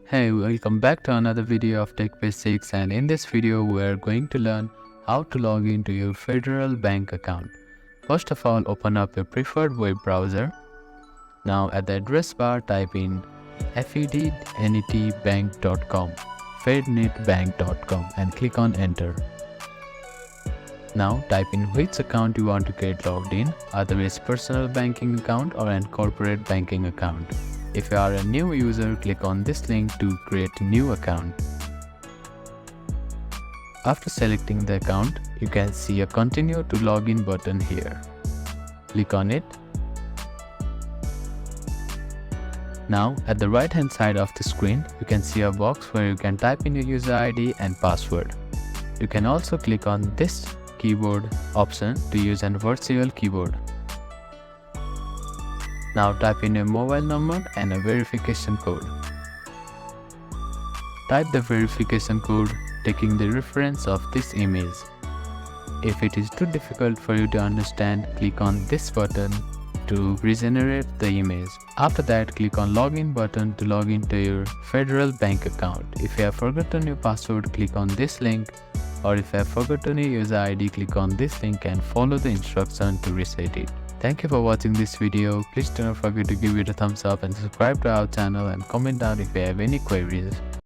Hey, welcome back to another video of Tech Basics, and in this video we are going to learn how to log into your federal bank account. First of all, open up your preferred web browser. Now at the address bar type in fednetbank.com, fednetbank.com, and click on enter. Now type in which account you want to get logged in, either it's personal banking account or a corporate banking account. If you are a new user, click on this link to create a new account. After selecting the account, you can see a continue to login button here. Click on it. Now at the right hand side of the screen, you can see a box where you can type in your user ID and password. You can also click on this keyboard option to use a virtual keyboard. Now type in your mobile number and a verification code. Type the verification code taking the reference of this image. If it is too difficult for you to understand, click on this button to regenerate the image. After that, click on login button to log into your federal bank account. If you have forgotten your password, click on this link, or if you have forgotten your user ID, click on this link and follow the instruction to reset it. Thank you for watching this video. Please do not forget to give it a thumbs up and subscribe to our channel and comment down if you have any queries.